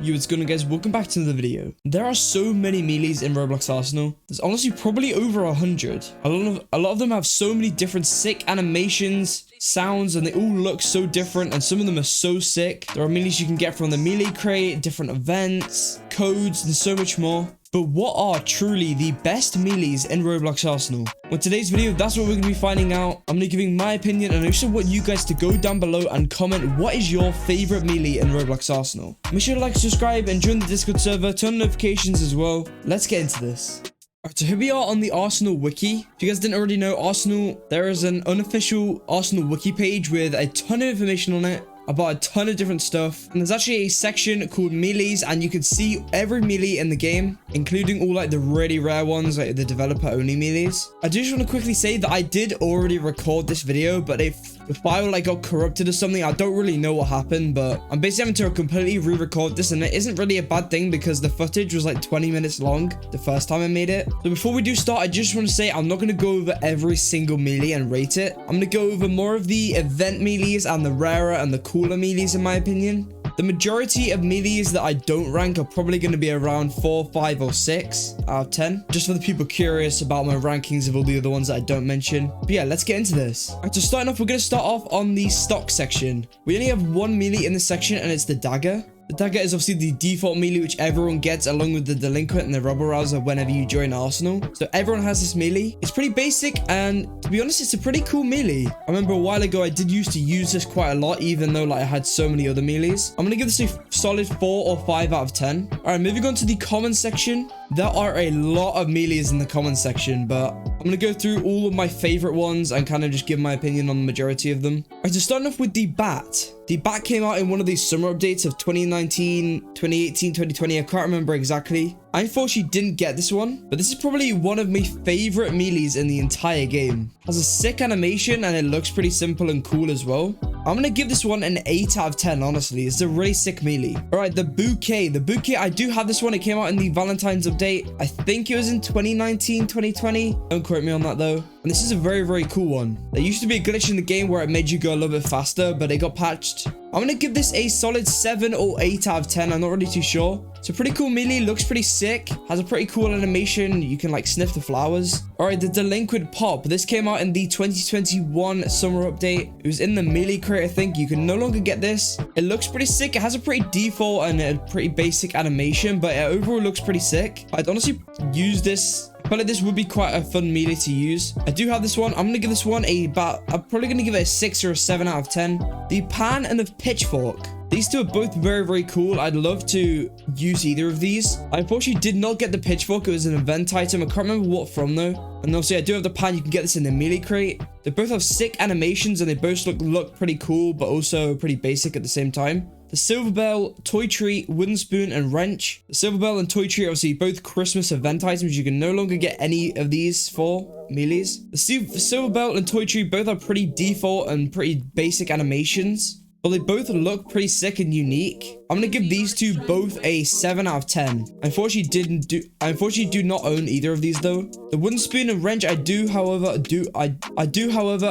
Yo, what's going on, guys? Welcome back to another video. There are so many melees in Roblox Arsenal. There's honestly probably over 100. A lot of them have so many different sick animations, sounds, and they all look so different, and some of them are so sick. There are melees you can get from the melee crate, different events, codes, and so much more. But what are truly the best melees in Roblox Arsenal? Well, today's video, that's what we're going to be finding out. I'm going to be giving my opinion, and I also want you guys to go down below and comment what is your favorite melee in Roblox Arsenal. Make sure to like, subscribe, and join the Discord server, turn notifications as well. Let's get into this. Alright, so here we are on the Arsenal wiki. If you guys didn't already know, Arsenal, there is an unofficial Arsenal wiki page with a ton of information on it about a ton of different stuff, and there's actually a section called melees, and you can see every melee in the game, including all like the really rare ones, like the developer only melees. I do just want to quickly say that I did already record this video, but if the file like got corrupted or something, I don't really know what happened, but I'm basically having to completely re-record this, and it isn't really a bad thing because the footage was like 20 minutes long the first time I made it. So before we do start, I just want to say I'm not going to go over every single melee and rate it. I'm going to go over more of the event melees and the rarer and the cooler melees in my opinion. The majority of melees that I don't rank are probably going to be around 4, 5, or 6 out of 10. Just for the people curious about my rankings of all the other ones that I don't mention. But yeah, let's get into this. Alright, so starting off, we're going to start off on the stock section. We only have one melee in this section, and it's the dagger. The dagger is obviously the default melee which everyone gets, along with the delinquent and the rebel rouser whenever you join Arsenal. So everyone has this melee. It's pretty basic, and to be honest, it's a pretty cool melee. I remember a while ago I did used to use this quite a lot, even though like I had so many other melees. I'm gonna give this a solid 4 or 5 out of 10. All right, moving on to the comment section. There are a lot of melees in the comment section, but I'm gonna go through all of my favorite ones and kind of just give my opinion on the majority of them. All right, so starting off with the bat. The bat came out in one of these summer updates of 2019, 2018, 2020. I can't remember exactly. I unfortunately didn't get this one, but this is probably one of my favorite melees in the entire game. It has a sick animation, and it looks pretty simple and cool as well. I'm gonna give this one an 8 out of 10, honestly. It's a really sick melee. All right, the bouquet. The bouquet, I do have this one. It came out in the Valentine's update. I think it was in 2019, 2020. Don't quote me on that, though. And this is a very, very cool one. There used to be a glitch in the game where it made you go a little bit faster, but it got patched. I'm gonna give this a solid 7 or 8 out of 10. I'm not really too sure. It's a pretty cool melee, looks pretty sick, has a pretty cool animation. You can like sniff the flowers. All right, the delinquent pop. This came out in the 2021 summer update. It was in the melee crate, I think. You can no longer get this. It looks pretty sick. It has a pretty default and a pretty basic animation, but it overall looks pretty sick. I'd honestly use this. I feel like this would be quite a fun melee to use. I do have this one. I'm gonna give this one I'm probably gonna give it a 6 or a 7 out of 10. The pan and the pitchfork. These two are both very, very cool. I'd love to use either of these. I unfortunately did not get the pitchfork. It was an event item. I can't remember what from though. And obviously I do have the pan. You can get this in the melee crate. They both have sick animations, and they both look pretty cool, but also pretty basic at the same time. The silver bell, toy tree, wooden spoon, and wrench. The silver bell and toy tree are obviously both Christmas event items. You can no longer get any of these for melees. The silver bell and toy tree both have pretty default and pretty basic animations, but they both look pretty sick and unique. I'm gonna give these two both a 7 out of 10. I unfortunately do not own either of these though. The wooden spoon and wrench, I do however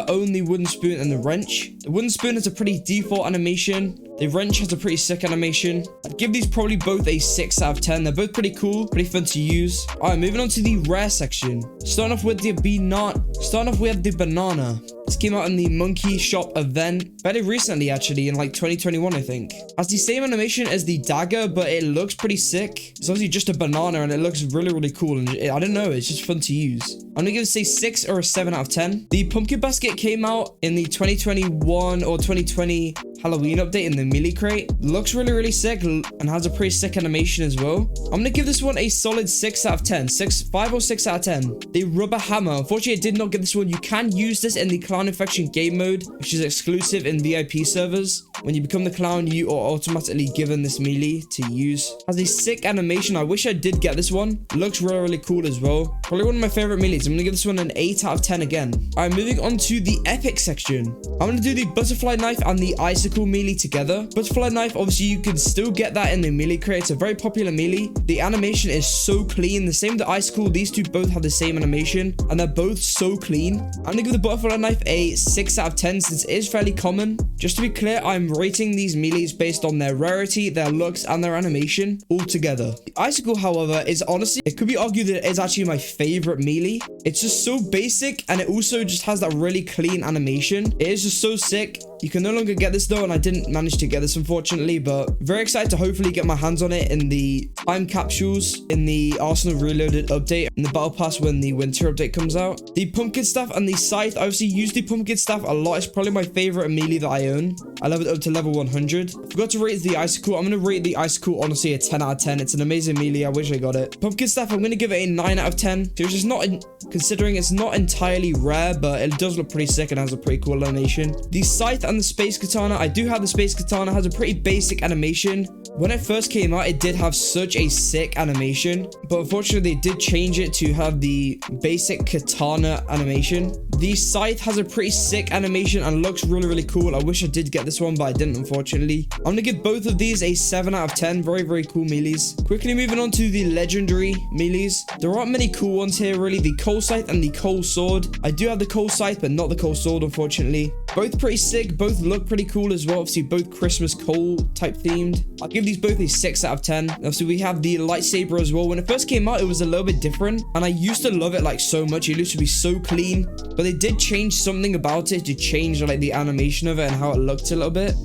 own the wooden spoon and the wrench. The wooden spoon has a pretty default animation. The wrench has a pretty sick animation. I'd give these probably both a 6 out of 10. They're both pretty cool, pretty fun to use. All right, moving on to the rare section. Starting off with the banana. This came out in the monkey shop event very recently, actually, in like 2021, I think. Has the same animation as the dagger, but it looks pretty sick. It's obviously just a banana, and it looks really, really cool. And I don't know, it's just fun to use. I'm gonna give it a 6 or a 7 out of 10. The pumpkin basket came out in the 2021 or 2020 Halloween update in the melee crate. Looks really, really sick and has a pretty sick animation as well. I'm gonna give this one a solid 6 out of 10. 5 or 6 out of 10. The rubber hammer. Unfortunately, I did not get this one. You can use this in the clown infection game mode, which is exclusive in VIP servers. When you become the clown, you are automatically given this melee to use. Has a sick animation. I wish I did get this one. Looks really, really cool as well. Probably one of my favorite melee melee. I'm gonna give this one an 8 out of 10 again. All right, moving on to the epic section. I'm gonna do the butterfly knife and the icicle melee together. Butterfly knife, obviously you can still get that in the melee crate. It's a very popular melee. The animation is so clean. The same with the icicle. These two both have the same animation and they're both so clean. I'm gonna give the butterfly knife a 6 out of 10 since it is fairly common. Just to be clear, I'm rating these melees based on their rarity, their looks, and their animation all together. The icicle, however, is honestly, it could be argued that it is actually my favorite melee. It's just so basic and it also just has that really clean animation. It is just so sick. You can no longer get this though, and I didn't manage to get this unfortunately, but very excited to hopefully get my hands on it in the time capsules, in the Arsenal Reloaded update, in the Battle Pass when the winter update comes out. The pumpkin staff and the scythe, I obviously use the pumpkin staff a lot. It's probably my favorite melee that I own. I leveled it up to level 100. Forgot to rate the icicle. I'm going to rate the icicle honestly a 10 out of 10. It's an amazing melee. I wish I got it. Pumpkin staff, I'm going to give it a 9 out of 10. So it's just not, considering it's not entirely rare, but it does look pretty sick and has a pretty cool animation. The scythe and the space katana, I do have the space katana, has a pretty basic animation. When it first came out, it did have such a sick animation, but unfortunately they did change it to have the basic katana animation. The scythe has a pretty sick animation and looks really, really cool. I wish I did get this one, but I didn't, unfortunately. I'm gonna give both of these a 7 out of 10. Very, very cool melees. Quickly moving on to the legendary melees. There aren't many cool ones here, really. The coal scythe and the coal sword. I do have the coal scythe, but not the coal sword, unfortunately. Both pretty sick. Both look pretty cool as well. Obviously, both Christmas coal type themed. I'll give these both a 6 out of 10. Obviously, we have the lightsaber as well. When it first came out, it was a little bit different, and I used to love it like so much. It used to be so clean, but they did change something about it to change like the animation of it and how it looked a little bit.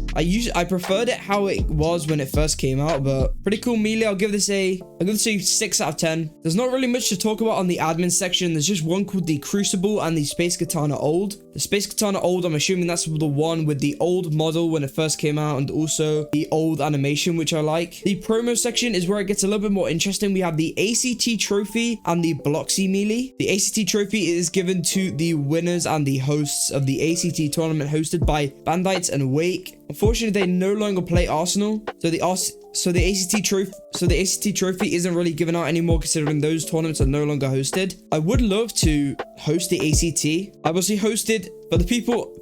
I preferred it how it was when it first came out, but pretty cool melee. I'll give this a 6 out of 10. There's not really much to talk about on the admin section. There's just one called the Crucible and the Space Katana Old. The Space Katana Old, I'm assuming that's the one with the old model when it first came out and also the old animation, which I like. The promo section is where it gets a little bit more interesting. We have the ACT trophy and the Bloxy melee. The ACT trophy is given to the winners and the hosts of the ACT tournament hosted by Bandites and Wake. Unfortunately, they no longer play Arsenal, so the ACT trophy isn't really given out anymore, considering those tournaments are no longer hosted. I would love to host the ACT. I obviously hosted, for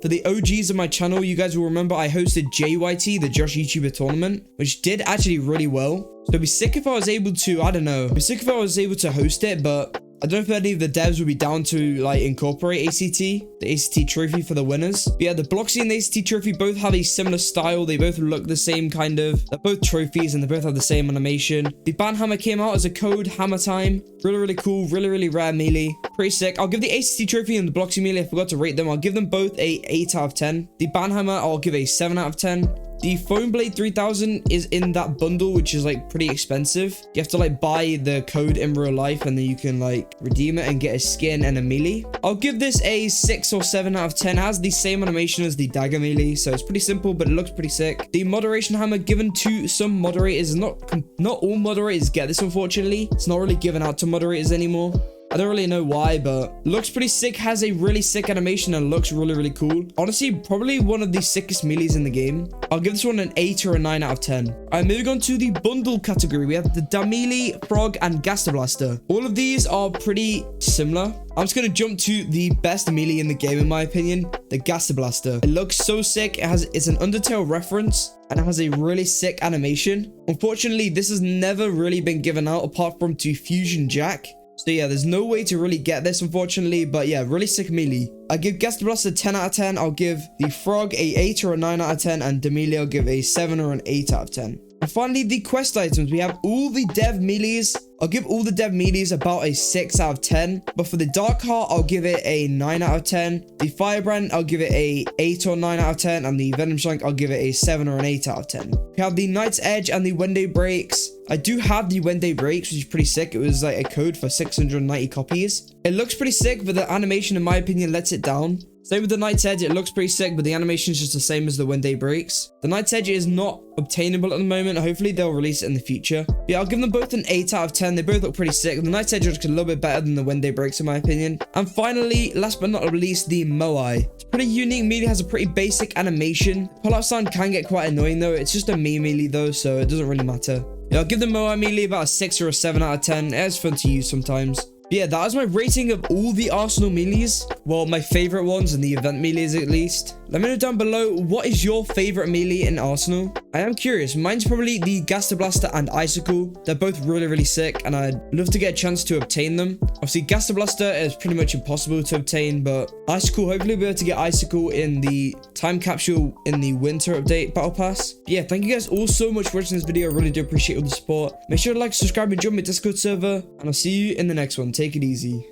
the OGs of my channel, you guys will remember I hosted JYT, the Josh YouTuber tournament, which did actually really well. So it'd be sick if I was able to, I don't know, it'd be sick if I was able to host it, but I don't know if any of the devs would be down to like incorporate the ACT trophy for the winners. But yeah, the Bloxy and the ACT trophy both have a similar style. They both look the same kind of. They're both trophies and they both have the same animation. The ban hammer came out as a code, hammer time. Really, really cool, really, really rare melee. Pretty sick. I'll give the ACT trophy and the Bloxy melee, I forgot to rate them. I'll give them both a 8 out of 10. The ban hammer, I'll give a 7 out of 10. The Foam Blade 3000 is in that bundle, which is like pretty expensive. You have to like buy the code in real life and then you can like redeem it and get a skin and a melee. I'll give this a 6 or 7 out of 10. It has the same animation as the dagger melee, so it's pretty simple, but it looks pretty sick. The moderation hammer given to some moderators. Not all moderators get this, unfortunately. It's not really given out to moderators anymore. I don't really know why, but looks pretty sick, has a really sick animation and looks really, really cool. Honestly, probably one of the sickest melees in the game. I'll give this one an 8 or a 9 out of 10. Alright, moving on to the bundle category. We have the Damili, Frog, and Gaster Blaster. All of these are pretty similar. I'm just going to jump to the best melee in the game, in my opinion, the Gaster Blaster. It looks so sick. It's an Undertale reference, and it has a really sick animation. Unfortunately, this has never really been given out apart from to Fusion Jack. So yeah, there's no way to really get this, unfortunately, but yeah, really sick melee. I give Gaster Blaster 10 out of 10. I'll give the Frog a 8 or a 9 out of 10, and Damili I'll give a 7 or an 8 out of 10. And finally, the quest items. We have all the dev melees. I'll give all the dev melees about a 6 out of 10. But for the Darkheart, I'll give it a 9 out of 10. The Firebrand, I'll give it a 8 or 9 out of 10. And the Venom Shank, I'll give it a 7 or an 8 out of 10. We have the Night's Edge and the Wednesday Breaks. I do have the Wednesday Breaks, which is pretty sick. It was like a code for 690 copies. It looks pretty sick, but the animation, in my opinion, lets it down. Same with the Night's Edge, it looks pretty sick, but the animation is just the same as the Wednesday Breaks. The Night's Edge is not obtainable at the moment. Hopefully they'll release it in the future. But yeah, I'll give them both an 8 out of 10. They both look pretty sick. The Night's Edge looks a little bit better than the Wednesday Breaks, in my opinion. And finally, last but not least, the Moai. It's pretty unique melee, has a pretty basic animation. Pull-out sound can get quite annoying though. It's just a melee though, so it doesn't really matter. Yeah, I'll give the Moai melee about a 6 or a 7 out of 10. It is fun to use sometimes. Yeah, that is my rating of all the Arsenal melees. Well, my favorite ones and the event melees at least. Let me know down below, what is your favorite melee in Arsenal? I am curious. Mine's probably the Gaster Blaster and Icicle. They're both really, really sick, and I'd love to get a chance to obtain them. Obviously, Gaster Blaster is pretty much impossible to obtain, but Icicle, hopefully we'll be able to get Icicle in the time capsule in the winter update battle pass. Yeah, thank you guys all so much for watching this video. I really do appreciate all the support. Make sure to like, subscribe, and join my Discord server, and I'll see you in the next one. Take it easy.